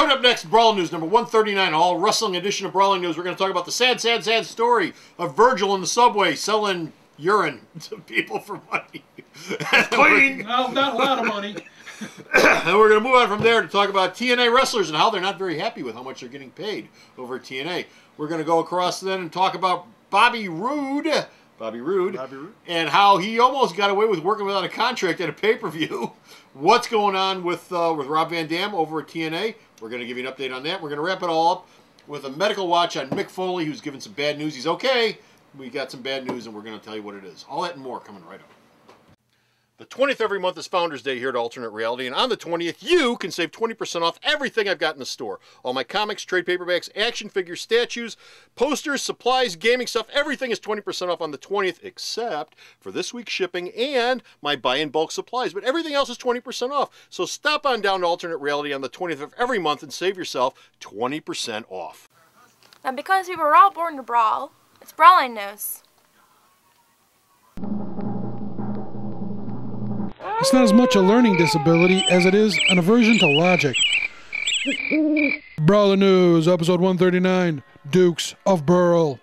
Coming up next, Brawling News number 139, all wrestling edition of Brawling News. We're going to talk about the sad, sad, sad story of Virgil in the subway selling urine to people for money. Clean! Well, not a lot of money. And we're going to move on from there to talk about TNA wrestlers and how they're not very happy with how much they're getting paid over at TNA. We're going to go across then and talk about Bobby Roode, and how he almost got away with working without a contract at a pay-per-view. What's going on with Rob Van Dam over at TNA? We're going to give you an update on that. We're going to wrap it all up with a medical watch on Mick Foley, who's given some bad news. He's okay. We got some bad news, and we're going to tell you what it is. All that and more coming right up. The 20th every month is Founders Day here at Alternate Reality, and on the 20th, you can save 20% off everything I've got in the store. All my comics, trade paperbacks, action figures, statues, posters, supplies, gaming stuff, everything is 20% off on the 20th, except for this week's shipping and my buy-in-bulk supplies. But everything else is 20% off. So stop on down to Alternate Reality on the 20th of every month and save yourself 20% off. And because we were all born to brawl, it's Brawling News. It's not as much a learning disability as it is an aversion to logic. Brawling News, episode 139, Dukes of Burl.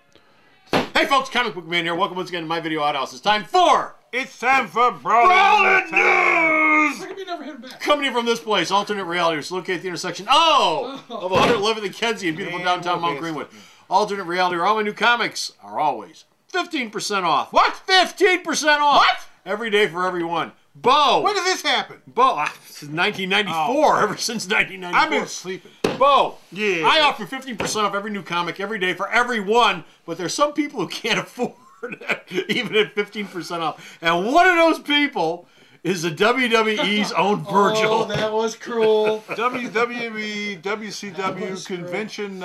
Hey folks, Comic Book Man here. Welcome once again to my video outhouse. It's time for Brawling News! How come you never hit him back? coming in from this place, Alternate Reality, which is located at the intersection of 111th and Kenzie in beautiful downtown Mount Greenwood. Alternate Reality, where all my new comics are always 15% off. What? 15% off! What? Every day for everyone. Bo! When did this happen? Bo, since 1994, ever since 1994. I've been sleeping. Bo, Yeah. I offer 15% off every new comic every day for everyone, but there's some people who can't afford it, even at 15% off. And one of those people is the WWE's own Virgil. Oh, that was cruel. WWE, WCW convention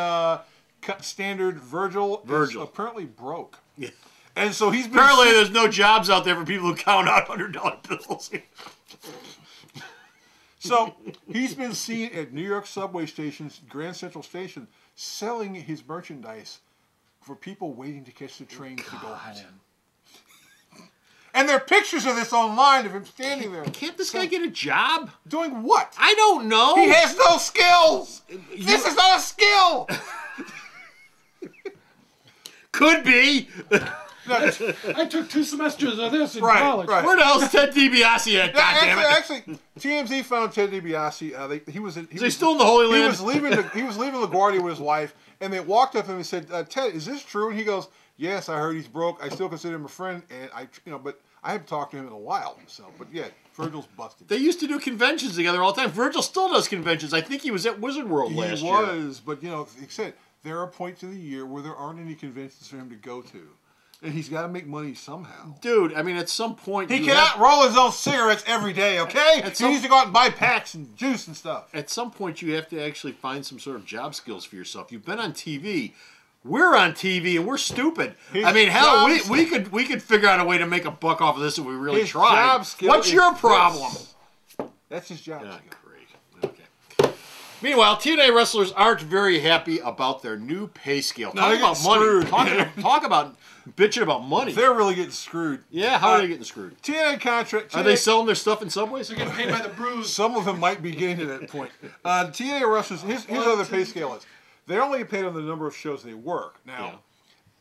standard Virgil is apparently broke. Yeah. And so he's been... Apparently there's no jobs out there for people who count out $100 bills. So he's been seen at New York subway stations, Grand Central Station, selling his merchandise for people waiting to catch the train to go home. And there are pictures of this online of him standing there. Can't this guy get a job? Doing what? I don't know. He has no skills. This is not a skill. Could be. I took 2 semesters of this in college. Right. Where the hell's Ted DiBiase at? God damn it. Actually, TMZ found Ted DiBiase. He was still in the Holy Land? He was leaving LaGuardia with his wife, and they walked up to him and said, "Ted, is this true?" And he goes, "Yes, I heard he's broke. I still consider him a friend, and but I haven't talked to him in a while." So, but yeah, Virgil's busted. They used to do conventions together all the time. Virgil still does conventions. I think he was at Wizard World last year. He was, but he said there are points of the year where there aren't any conventions for him to go to. And he's got to make money somehow. Dude, I mean, at some point... He cannot roll his own cigarettes every day, okay? He needs to go out and buy packs and juice and stuff. At some point, you have to actually find some sort of job skills for yourself. You've been on TV. We're on TV, and we're stupid. I mean, hell, we could figure out a way to make a buck off of this if we really tried. What's your problem? That's his job skill. Great. Okay. Meanwhile, TNA wrestlers aren't very happy about their new pay scale. Talk about money. Talk about bitching about money. They're really getting screwed. Yeah, how are they getting screwed? TNA contract. Are they selling their stuff in subways? They're getting paid by the bruise. Some of them might be getting to that point. TNA wrestlers, here's how the pay scale is. They only get paid on the number of shows they work. Now,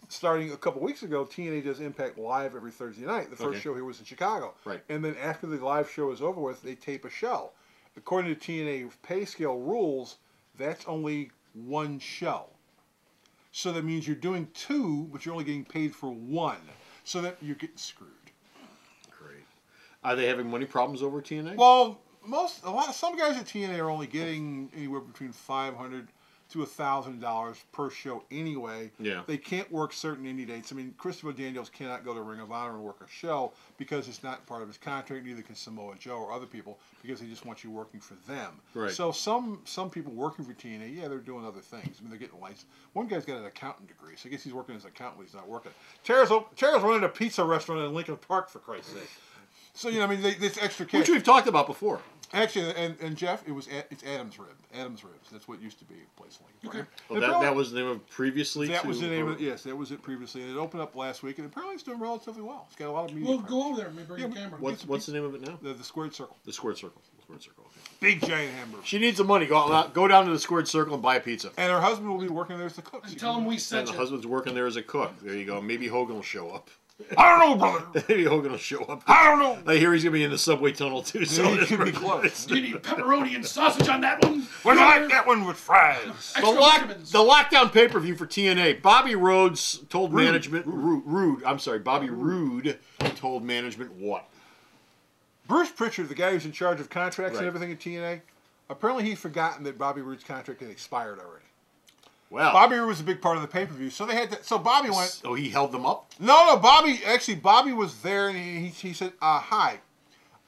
starting a couple weeks ago, TNA does Impact Live every Thursday night. The first show here was in Chicago. Right. And then after the live show is over with, they tape a show. According to TNA pay scale rules, that's only 1 show. So that means you're doing 2, but you're only getting paid for 1. So that you're getting screwed. Great. Are they having money problems over TNA? Well, some guys at TNA are only getting anywhere between $500 to $1,000 per show anyway. Yeah. They can't work certain indie dates. I mean, Christopher Daniels cannot go to Ring of Honor and work a show because it's not part of his contract. Neither can Samoa Joe or other people because they just want you working for them. Right. So some people working for TNA, yeah, they're doing other things. I mean, they're getting licensed. One guy's got an accountant degree, so I guess he's working as an accountant when he's not working. Tara's running a pizza restaurant in Lincoln Park, for Christ's sake. So, I mean, this extra cash. Which we've talked about before. Actually, and Jeff, it's Adam's Rib. Adam's Ribs. That's what used to be a place like. Okay. Well, that was the name of previously. That was the name of yes, that was it previously. And it opened up last week, and apparently it's doing relatively well. It's got a lot of media. We'll go over there and bring a camera. What's the name of it now? The Squared Circle. The Squared Circle. The Squared Circle. Okay. Big giant hamburger. She needs the money. Go down to the Squared Circle and buy a pizza. And her husband will be working there as the cook. And tell him we sent you. And the husband's working there as a cook. There you go. Maybe Hogan will show up. I don't know, brother. Maybe Hogan will show up. I don't know. I hear he's gonna be in the subway tunnel too. So he could be close. Do you need pepperoni and sausage on that one? Would you like that one with fries? The lockdown pay-per-view for TNA. Bobby Rhodes told management. Bobby Roode told management what? Bruce Pritchard, the guy who's in charge of contracts and everything at TNA, apparently he'd forgotten that Bobby Roode's contract had expired already. Well, Bobby Roode was a big part of the pay-per-view, so they had to. So Bobby went. Oh, he held them up? No, Bobby was there, and he said, "Hi,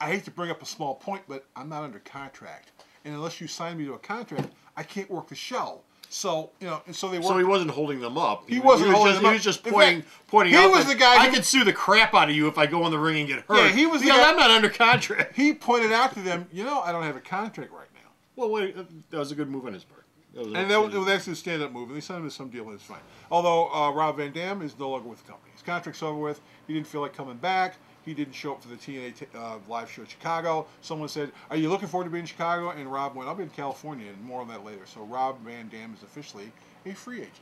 I hate to bring up a small point, but I'm not under contract, and unless you sign me to a contract, I can't work the show." So and so they worked. So he wasn't holding them up. He wasn't holding them up. He was just pointing out. He was the guy. I could sue the crap out of you if I go in the ring and get hurt. Yeah, he was the guy. I'm not under contract. He pointed out to them, I don't have a contract right now. Well, wait, that was a good move on his part. That was actually a stand-up move, and they signed him to some deal, and it's fine. Although Rob Van Dam is no longer with the company. His contract's over with. He didn't feel like coming back. He didn't show up for the TNA live show in Chicago. Someone said, "Are you looking forward to being in Chicago?" And Rob went, "I'll be in California," and more on that later. So Rob Van Dam is officially a free agent.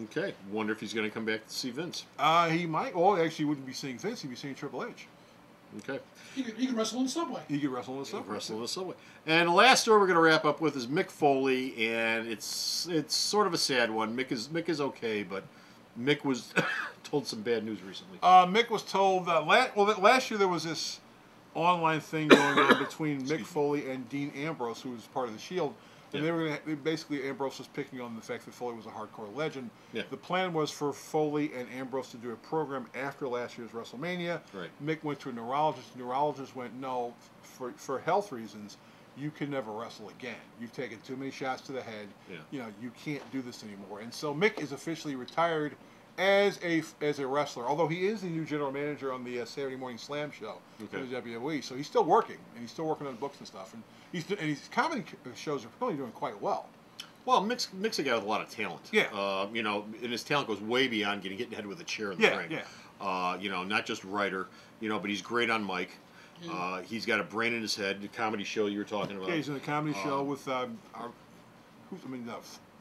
Okay. Wonder if he's going to come back to see Vince. He might. Well, actually, he wouldn't be seeing Vince. He'd be seeing Triple H. Okay. He could wrestle in the subway. He could wrestle in the subway. And the last story we're going to wrap up with is Mick Foley, and it's sort of a sad one. Mick is okay, but Mick was told some bad news recently. Mick was told that last year there was this online thing going on between Mick Foley and Dean Ambrose, who was part of the Shield. And basically Ambrose was picking on the fact that Foley was a hardcore legend. Yeah. The plan was for Foley and Ambrose to do a program after last year's WrestleMania. Right. Mick went to a neurologist. The neurologist went, "No, for health reasons, you can never wrestle again. You've taken too many shots to the head. Yeah. You can't do this anymore." And so Mick is officially retired as a wrestler, although he is the new general manager on the Saturday Morning Slam show for the WWE. So he's still working, and he's still working on books and stuff. And his comedy shows are probably doing quite well. Well, Mick's a guy with a lot of talent. Yeah. And his talent goes way beyond getting hit with a chair in the ring. Yeah. Not just writer, but he's great on mic. Yeah. He's got a brain in his head. The comedy show you were talking about. Yeah, he's in a comedy show with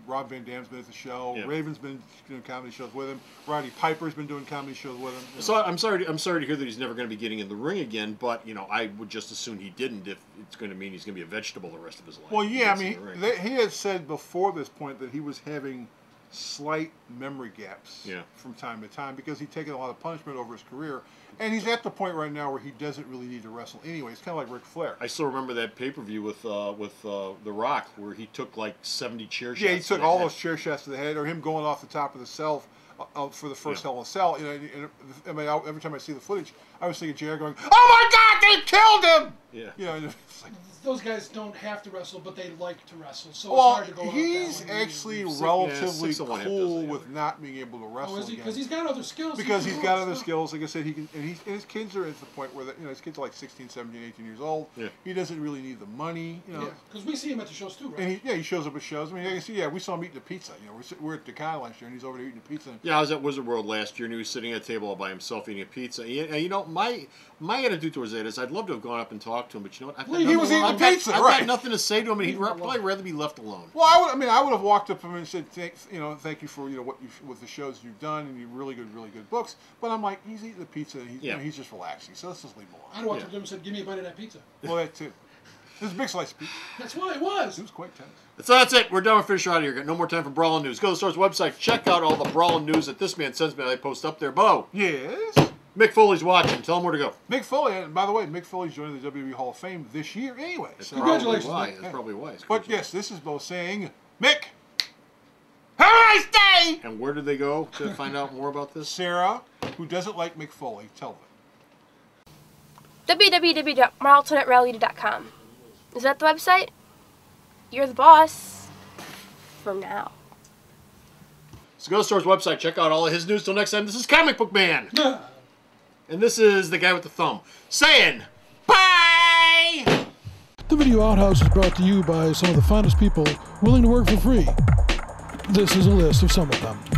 Rob Van Dam's been at the show. Yeah. Raven's been doing comedy shows with him. Roddy Piper's been doing comedy shows with him. So I'm sorry to hear that he's never going to be getting in the ring again. But I would just assume he didn't if it's going to mean he's going to be a vegetable the rest of his life. Well, yeah, he had said before this point that he was having slight memory gaps from time to time because he'd taken a lot of punishment over his career. And he's at the point right now where he doesn't really need to wrestle anyway. It's kind of like Ric Flair. I still remember that pay-per-view with The Rock where he took like 70 chair shots. Yeah, he took all those chair shots to the head, or him going off the top of the cell for the first Hell in a Cell. Every time I see the footage, I was thinking JR going, "Oh my God, they killed him!" Yeah. It's like, those guys don't have to wrestle, but they like to wrestle. So it's hard to go he's actually relatively cool with not being able to wrestle. Oh, is he? Because he's got other skills. Because he's got other skills. Like I said, he can, and his kids are at the point where his kids are like 16, 17, 18 years old. Yeah. He doesn't really need the money. Yeah. Because we see him at the shows too, right? And he shows up at shows. I mean, we saw him eating a pizza. We're at Decon last year, and he's over there eating a pizza. Yeah, I was at Wizard World last year, and he was sitting at a table all by himself eating a pizza. My attitude towards that is I'd love to have gone up and talked to him, but you know what? He was eating a pizza, right? I've got nothing to say to him, and he'd probably rather be left alone. Well, I would have walked up to him and said, thank you for with the shows you've done and your really good books. But I'm like, he's eating the pizza, and he's just relaxing. So let's just leave him alone. I'd walked up to him and said, "Give me a bite of that pizza." Well, that too. It was a big slice of pizza. That's what it was. It was quite tense. So that's it. We're done with Fish out of here. Got no more time for Brawling News. Go to the store's website. Check out all the Brawling News that this man sends me. I post up there. Bo. Yes. Mick Foley's watching. Tell him where to go. Mick Foley, and by the way, Mick Foley's joining the WWE Hall of Fame this year anyway. Congratulations. That's probably why. But yes, this is Bo saying, Mick, have a nice day! And where did they go to find out more about this? Sarah, who doesn't like Mick Foley, tell them. www.marltonetrally.com. Is that the website? You're the boss. For now. So go to the store's website. Check out all of his news. Till next time, this is Comic Book Man. And this is the guy with the thumb saying bye! The Video Outhouse is brought to you by some of the finest people willing to work for free. This is a list of some of them.